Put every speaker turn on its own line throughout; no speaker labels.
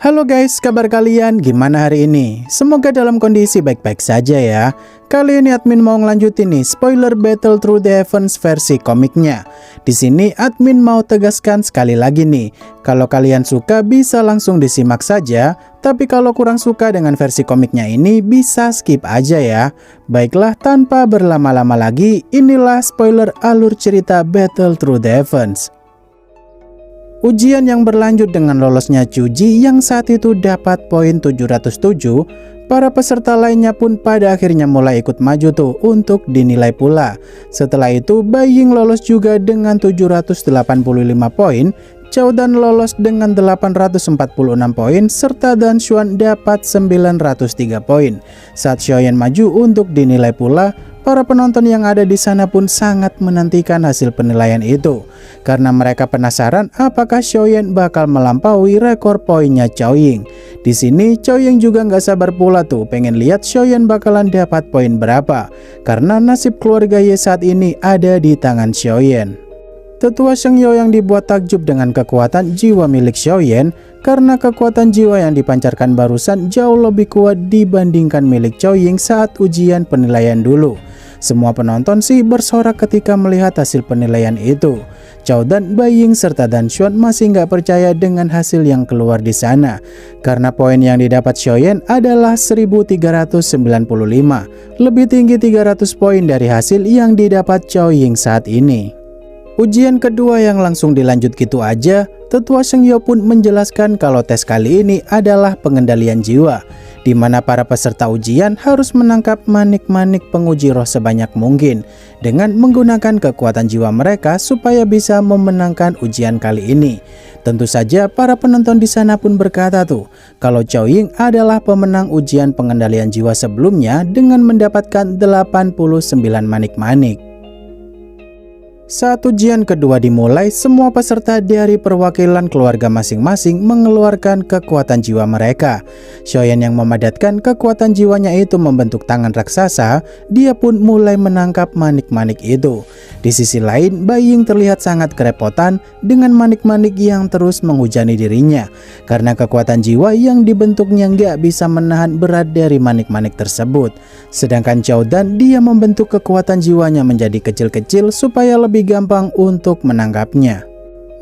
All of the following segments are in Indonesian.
Halo guys, kabar kalian gimana hari ini? Semoga dalam kondisi baik-baik saja ya. Kali ini admin mau ngelanjutin nih spoiler Battle Through the Heavens versi komiknya. Di sini admin mau tegaskan sekali lagi nih, kalau kalian suka bisa langsung disimak saja, tapi kalau kurang suka dengan versi komiknya ini bisa skip aja ya. Baiklah, tanpa berlama-lama lagi, inilah spoiler alur cerita Battle Through the Heavens. Ujian yang berlanjut dengan lolosnya Chuji yang saat itu dapat poin 707, para peserta lainnya pun pada akhirnya mulai ikut maju tuh untuk dinilai pula. Setelah itu Baiying lolos juga dengan 785 poin, Chao Dan lolos dengan 846 poin, serta Dan Xuan dapat 903 poin. Saat Xiaoyan maju untuk dinilai pula, para penonton yang ada di sana pun sangat menantikan hasil penilaian itu, karena mereka penasaran apakah Xiaoyan bakal melampaui rekor poinnya Chao Ying. Di sini Chao Ying juga nggak sabar pula tuh pengen lihat Xiaoyan bakalan dapat poin berapa, karena nasib keluarga Ye saat ini ada di tangan Xiaoyan. Tetua Sheng Yao yang dibuat takjub dengan kekuatan jiwa milik Xiaoyan, karena kekuatan jiwa yang dipancarkan barusan jauh lebih kuat dibandingkan milik Chao Ying saat ujian penilaian dulu. Semua penonton sih bersorak ketika melihat hasil penilaian itu. Chao Dan, Baiying serta Dan Xuan masih nggak percaya dengan hasil yang keluar di sana, karena poin yang didapat Xiaoyan adalah 1395, lebih tinggi 300 poin dari hasil yang didapat Chao Ying saat ini. Ujian kedua yang langsung dilanjut gitu aja, Tetua Sheng Yao pun menjelaskan kalau tes kali ini adalah pengendalian jiwa, di mana para peserta ujian harus menangkap manik-manik penguji roh sebanyak mungkin dengan menggunakan kekuatan jiwa mereka supaya bisa memenangkan ujian kali ini. Tentu saja para penonton di sana pun berkata tuh kalau Chao Ying adalah pemenang ujian pengendalian jiwa sebelumnya dengan mendapatkan 89 manik-manik. Saat ujian kedua dimulai, semua peserta dari perwakilan keluarga masing-masing mengeluarkan kekuatan jiwa mereka. Xiaoyan yang memadatkan kekuatan jiwanya itu membentuk tangan raksasa, dia pun mulai menangkap manik-manik itu. Di sisi lain, Baiying terlihat sangat kerepotan dengan manik-manik yang terus menghujani dirinya, karena kekuatan jiwa yang dibentuknya nggak bisa menahan berat dari manik-manik tersebut. Sedangkan Chao Dan, dia membentuk kekuatan jiwanya menjadi kecil-kecil supaya lebih gampang untuk menangkapnya.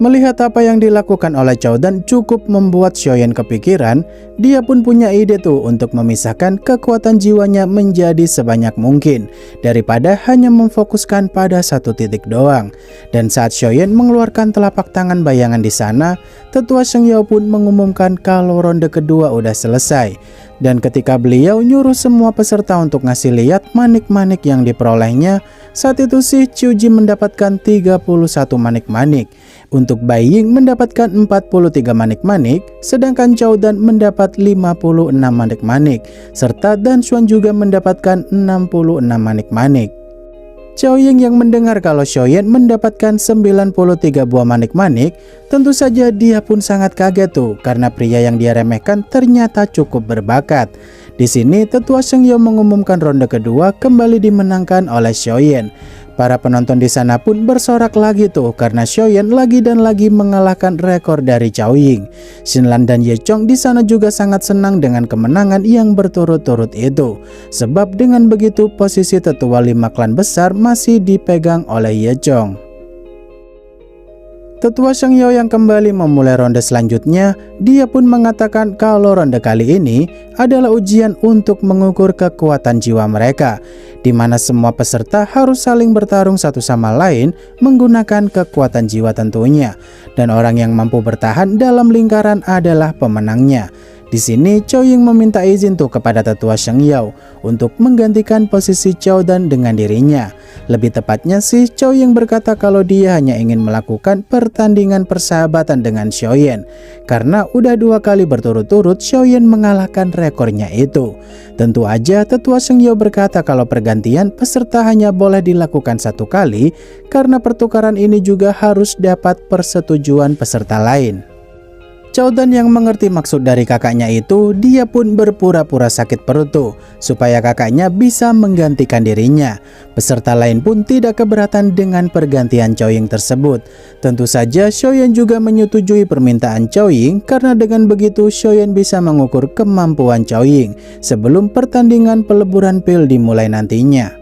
Melihat apa yang dilakukan oleh Chao Dan cukup membuat Xiaoyan kepikiran, dia pun punya ide tuh untuk memisahkan kekuatan jiwanya menjadi sebanyak mungkin daripada hanya memfokuskan pada satu titik doang. Dan saat Xiaoyan mengeluarkan telapak tangan bayangan di sana, Tetua Sheng Yao pun mengumumkan kalau ronde kedua udah selesai. Dan ketika beliau nyuruh semua peserta untuk ngasih lihat manik-manik yang diperolehnya, saat itu si Chuji mendapatkan 31 manik-manik. Untuk Baiying mendapatkan 43 manik-manik, sedangkan Chao Dan mendapat 56 manik-manik, serta Dan Xuan juga mendapatkan 66 manik-manik. Chao Ying yang mendengar kalau Xiaoyan mendapatkan 93 buah manik-manik, tentu saja dia pun sangat kaget tuh karena pria yang dia remehkan ternyata cukup berbakat. Di sini Tetua Sheng Yao mengumumkan ronde kedua kembali dimenangkan oleh Xiaoyan. Para penonton di sana pun bersorak lagi tuh karena Xiaoyan lagi dan lagi mengalahkan rekor dari Chao Ying. Xinlan dan Ye Chong di sana juga sangat senang dengan kemenangan yang berturut-turut itu. Sebab dengan begitu posisi tetua 5 klan besar masih dipegang oleh Ye Chong. Tetua Sheng Yao yang kembali memulai ronde selanjutnya, dia pun mengatakan kalau ronde kali ini adalah ujian untuk mengukur kekuatan jiwa mereka, di mana semua peserta harus saling bertarung satu sama lain menggunakan kekuatan jiwa tentunya, dan orang yang mampu bertahan dalam lingkaran adalah pemenangnya. Di sini Chao Ying meminta izin tuh kepada Tetua Sheng Yao untuk menggantikan posisi Chao Dan dengan dirinya. Lebih tepatnya sih Chao Ying berkata kalau dia hanya ingin melakukan pertandingan persahabatan dengan Xiaoyan, karena udah 2 kali berturut-turut Xiaoyan mengalahkan rekornya itu. Tentu aja Tetua Sheng Yao berkata kalau pergantian peserta hanya boleh dilakukan 1 kali, karena pertukaran ini juga harus dapat persetujuan peserta lain. Chaodan yang mengerti maksud dari kakaknya itu, dia pun berpura-pura sakit perut tuh, supaya kakaknya bisa menggantikan dirinya. Peserta lain pun tidak keberatan dengan pergantian Chaoying tersebut. Tentu saja Xiaoyan juga menyetujui permintaan Chaoying, karena dengan begitu Xiaoyan bisa mengukur kemampuan Chaoying sebelum pertandingan peleburan pil dimulai nantinya.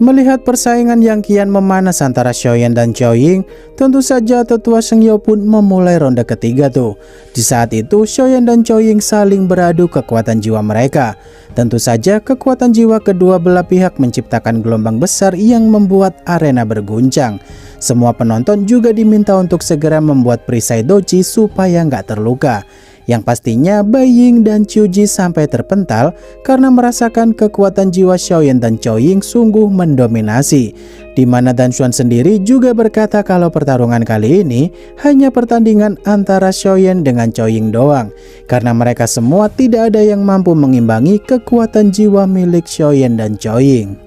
Melihat persaingan yang kian memanas antara Xiaoyan dan Chaoying, tentu saja tetua Shengyo pun memulai ronde ketiga tuh. Di saat itu Xiaoyan dan Chaoying saling beradu kekuatan jiwa mereka. Tentu saja kekuatan jiwa kedua belah pihak menciptakan gelombang besar yang membuat arena berguncang. Semua penonton juga diminta untuk segera membuat perisai doji supaya nggak terluka. Yang pastinya Bai Ying dan Qiu Ji sampai terpental karena merasakan kekuatan jiwa Xiaoyan dan Chaoying sungguh mendominasi. Di mana Dan Xuan sendiri juga berkata kalau pertarungan kali ini hanya pertandingan antara Xiaoyan dengan Chaoying doang, karena mereka semua tidak ada yang mampu mengimbangi kekuatan jiwa milik Xiaoyan dan Chaoying.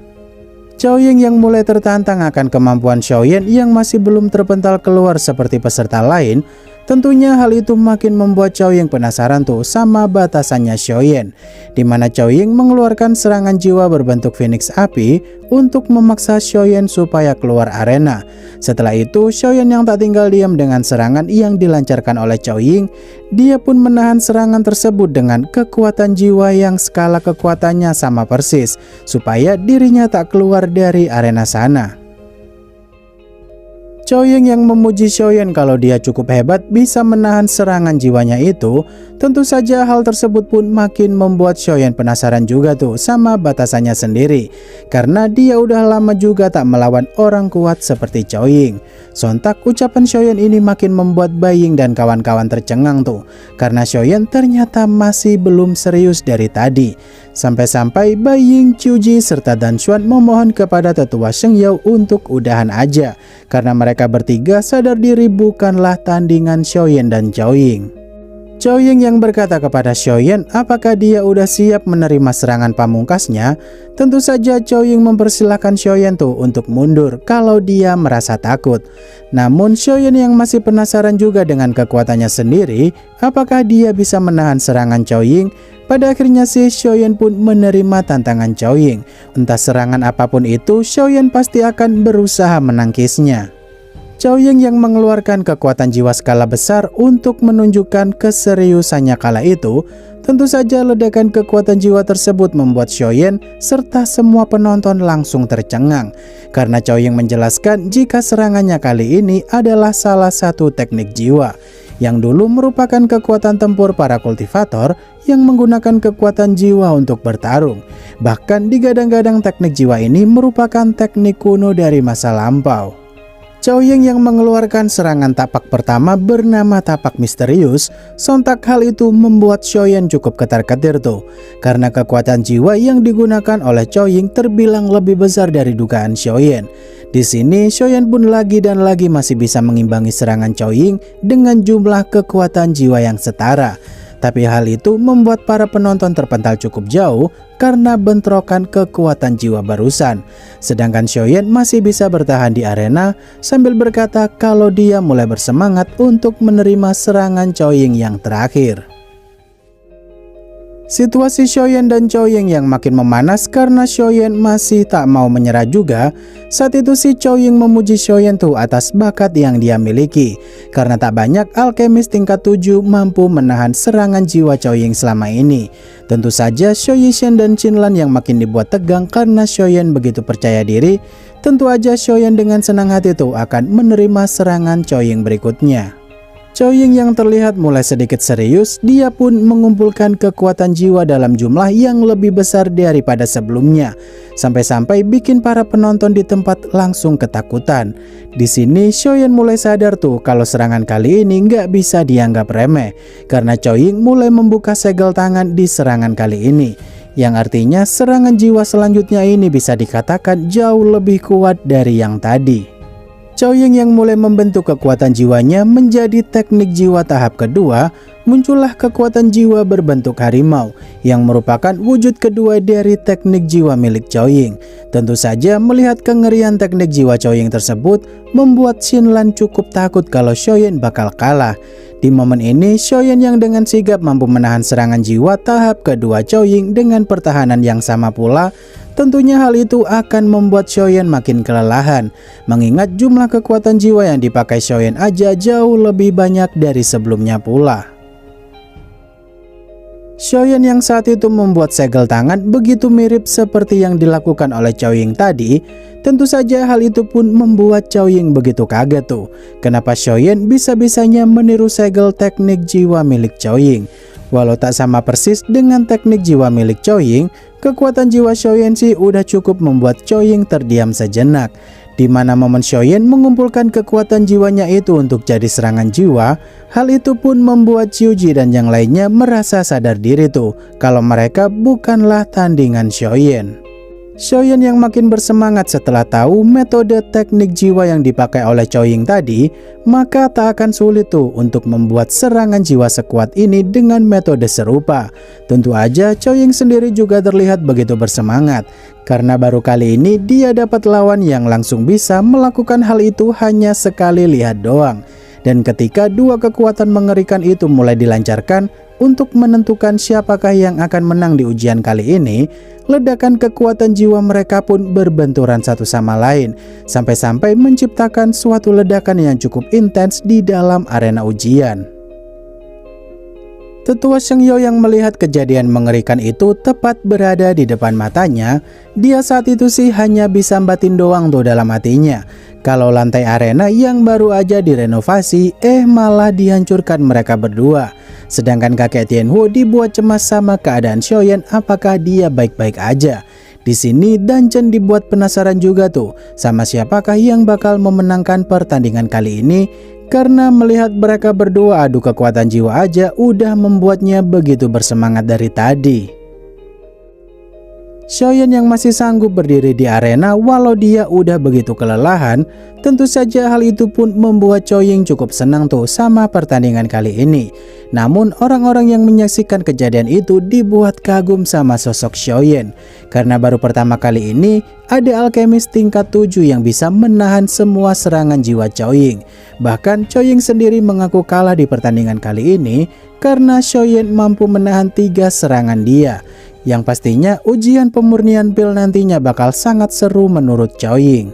Chaoying yang mulai tertantang akan kemampuan Xiaoyan yang masih belum terpental keluar seperti peserta lain. Tentunya hal itu makin membuat Chaoying penasaran tuh sama batasannya Xiaoyan, di mana Chaoying mengeluarkan serangan jiwa berbentuk Phoenix api untuk memaksa Xiaoyan supaya keluar arena. Setelah itu Xiaoyan yang tak tinggal diam dengan serangan yang dilancarkan oleh Chaoying, dia pun menahan serangan tersebut dengan kekuatan jiwa yang skala kekuatannya sama persis, supaya dirinya tak keluar dari arena sana. Chaoying yang memuji Xiaoyan kalau dia cukup hebat bisa menahan serangan jiwanya itu, tentu saja hal tersebut pun makin membuat Xiaoyan penasaran juga tuh sama batasannya sendiri, karena dia udah lama juga tak melawan orang kuat seperti Chaoying. Sontak ucapan Xiaoyan ini makin membuat Bai Ying dan kawan-kawan tercengang tuh, karena Xiaoyan ternyata masih belum serius dari tadi. Sampai-sampai Bai Ying, Qiu Ji, serta Dan Xuan memohon kepada tetua Shengyo untuk udahan aja, karena mereka bertiga sadar diri bukanlah tandingan Xiaoyan dan Chaoying. Chaoying yang berkata kepada Xiaoyan apakah dia udah siap menerima serangan pamungkasnya. Tentu saja Chaoying mempersilahkan Xiaoyan tuh untuk mundur kalau dia merasa takut. Namun Xiaoyan yang masih penasaran juga dengan kekuatannya sendiri, apakah dia bisa menahan serangan Chaoying. Pada akhirnya sih Xiaoyan pun menerima tantangan Chaoying. Entah serangan apapun itu, Xiaoyan pasti akan berusaha menangkisnya. Chaoying yang mengeluarkan kekuatan jiwa skala besar untuk menunjukkan keseriusannya kala itu, tentu saja ledakan kekuatan jiwa tersebut membuat Xiaoyan serta semua penonton langsung tercengang, karena Chaoying menjelaskan jika serangannya kali ini adalah salah satu teknik jiwa yang dulu merupakan kekuatan tempur para kultivator yang menggunakan kekuatan jiwa untuk bertarung. Bahkan digadang-gadang teknik jiwa ini merupakan teknik kuno dari masa lampau. Chaoying yang mengeluarkan serangan tapak pertama bernama tapak misterius, sontak hal itu membuat Xiaoyan cukup ketar-ketir tuh, karena kekuatan jiwa yang digunakan oleh Chaoying terbilang lebih besar dari dugaan Xiaoyan. Di sini Xiaoyan pun lagi dan lagi masih bisa mengimbangi serangan Chaoying dengan jumlah kekuatan jiwa yang setara. Tapi hal itu membuat para penonton terpental cukup jauh karena bentrokan kekuatan jiwa barusan. Sedangkan Xiaoyan masih bisa bertahan di arena sambil berkata kalau dia mulai bersemangat untuk menerima serangan Chaoying yang terakhir. Situasi Xiaoyan dan Chaoying yang makin memanas karena Xiaoyan masih tak mau menyerah juga. Saat itu si Chaoying memuji Xiaoyan tuh atas bakat yang dia miliki, karena tak banyak alkemis tingkat 7 mampu menahan serangan jiwa Chaoying selama ini. Tentu saja Xiao Yishan dan Qinlan yang makin dibuat tegang karena Xiaoyan begitu percaya diri. Tentu aja Xiaoyan dengan senang hati tuh akan menerima serangan Chaoying berikutnya. Chaoying yang terlihat mulai sedikit serius, dia pun mengumpulkan kekuatan jiwa dalam jumlah yang lebih besar daripada sebelumnya, sampai-sampai bikin para penonton di tempat langsung ketakutan. Di sini Xiaoyan mulai sadar tuh kalau serangan kali ini nggak bisa dianggap remeh, karena Chaoying mulai membuka segel tangan di serangan kali ini, yang artinya serangan jiwa selanjutnya ini bisa dikatakan jauh lebih kuat dari yang tadi. Chaoying yang mulai membentuk kekuatan jiwanya menjadi teknik jiwa tahap kedua. muncullah kekuatan jiwa berbentuk harimau yang merupakan wujud kedua dari teknik jiwa milik Chao Ying. Tentu saja melihat kengerian teknik jiwa Chao Ying tersebut membuat Xinlan cukup takut kalau Xiaoyan bakal kalah. Di momen ini, Xiaoyan yang dengan sigap mampu menahan serangan jiwa tahap kedua Chao Ying dengan pertahanan yang sama pula. Tentunya hal itu akan membuat Xiaoyan makin kelelahan, mengingat jumlah kekuatan jiwa yang dipakai Xiaoyan aja jauh lebih banyak dari sebelumnya pula. Xiaoyan yang saat itu membuat segel tangan begitu mirip seperti yang dilakukan oleh Chao Ying tadi. Tentu saja hal itu pun membuat Chao Ying begitu kaget tuh. Kenapa Xiaoyan bisa-bisanya meniru segel teknik jiwa milik Chao Ying? Walau tak sama persis dengan teknik jiwa milik Chao Ying, kekuatan jiwa Xiaoyan sih udah cukup membuat Chao Ying terdiam sejenak. Di mana momen Xiaoyan mengumpulkan kekuatan jiwanya itu untuk jadi serangan jiwa, hal itu pun membuat Xiuji dan yang lainnya merasa sadar diri tuh kalau mereka bukanlah tandingan Xiaoyan. Xiaoyan yang makin bersemangat setelah tahu metode teknik jiwa yang dipakai oleh Chao Ying tadi, maka tak akan sulit tuh untuk membuat serangan jiwa sekuat ini dengan metode serupa. Tentu aja Chao Ying sendiri juga terlihat begitu bersemangat, karena baru kali ini dia dapat lawan yang langsung bisa melakukan hal itu hanya sekali lihat doang. Dan ketika dua kekuatan mengerikan itu mulai dilancarkan untuk menentukan siapakah yang akan menang di ujian kali ini, ledakan kekuatan jiwa mereka pun berbenturan satu sama lain, sampai-sampai menciptakan suatu ledakan yang cukup intens di dalam arena ujian. Tetua Sheng Yao yang melihat kejadian mengerikan itu tepat berada di depan matanya. Dia saat itu sih hanya bisa batin doang tuh dalam hatinya. Kalau lantai arena yang baru aja direnovasi, malah dihancurkan mereka berdua. Sedangkan kakek Tianhu dibuat cemas sama keadaan Xiaoyan, apakah dia baik-baik aja. Di sini Dungeon dibuat penasaran juga tuh sama siapakah yang bakal memenangkan pertandingan kali ini, karena melihat mereka berdua adu kekuatan jiwa aja udah membuatnya begitu bersemangat dari tadi. Xiaoyan yang masih sanggup berdiri di arena walau dia udah begitu kelelahan, tentu saja hal itu pun membuat Chao Ying cukup senang tuh sama pertandingan kali ini. Namun orang-orang yang menyaksikan kejadian itu dibuat kagum sama sosok Xiaoyan, karena baru pertama kali ini ada alkemis tingkat 7 yang bisa menahan semua serangan jiwa Chao Ying. Bahkan Chao Ying sendiri mengaku kalah di pertandingan kali ini karena Xiaoyan mampu menahan 3 serangan dia. Yang pastinya ujian pemurnian pil nantinya bakal sangat seru menurut Chao Ying.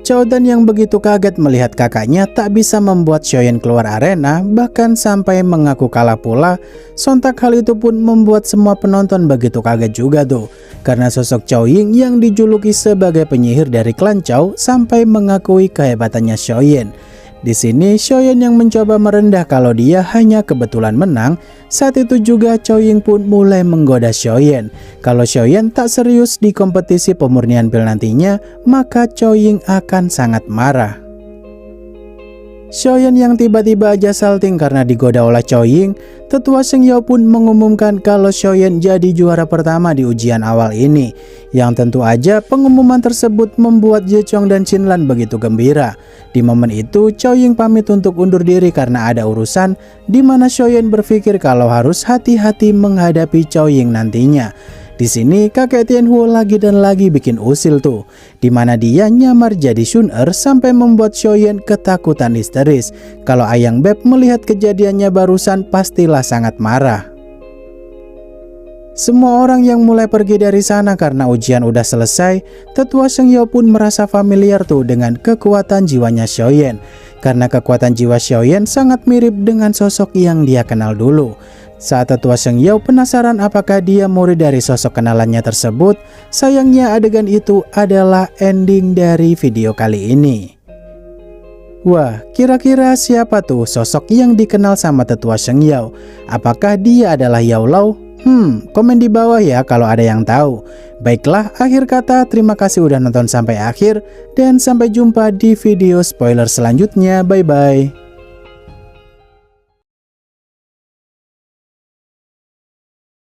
Chao Dan yang begitu kaget melihat kakaknya tak bisa membuat Xiaoyan keluar arena, bahkan sampai mengaku kalah pula. Sontak hal itu pun membuat semua penonton begitu kaget juga tuh, karena sosok Chao Ying yang dijuluki sebagai penyihir dari klan Chao sampai mengakui kehebatannya Xiaoyan. Di sini Xiaoyan yang mencoba merendah kalau dia hanya kebetulan menang. Saat itu juga Chao Ying pun mulai menggoda Xiaoyan. Kalau Xiaoyan tak serius di kompetisi pemurnian pil nantinya, maka Chao Ying akan sangat marah. Xiaoyan yang tiba-tiba aja salting karena digoda oleh Chao Ying, Tetua Sheng Yao pun mengumumkan kalau Xiaoyan jadi juara pertama di ujian awal ini. Yang tentu aja pengumuman tersebut membuat Ye Chong dan Xinlan begitu gembira. Di momen itu Chao Ying pamit untuk undur diri karena ada urusan, di mana Xiaoyan berpikir kalau harus hati-hati menghadapi Chao Ying nantinya. Di sini kakek Tianhu lagi dan lagi bikin usil tuh, di mana dia nyamar jadi Shun-er sampai membuat Xiaoyan ketakutan histeris. Kalau Ayang Beb melihat kejadiannya barusan pastilah sangat marah. Semua orang yang mulai pergi dari sana karena ujian udah selesai. Tetua Sheng Yao pun merasa familiar tuh dengan kekuatan jiwanya Xiaoyan, karena kekuatan jiwa Xiaoyan sangat mirip dengan sosok yang dia kenal dulu. Saat Tetua Sheng Yao penasaran apakah dia murid dari sosok kenalannya tersebut, sayangnya adegan itu adalah ending dari video kali ini. Wah, kira-kira siapa tuh sosok yang dikenal sama Tetua Sheng Yao? Apakah dia adalah Yao Lao? Komen di bawah ya kalau ada yang tahu. Baiklah, akhir kata terima kasih udah nonton sampai akhir, dan sampai jumpa di video spoiler selanjutnya. Bye-bye.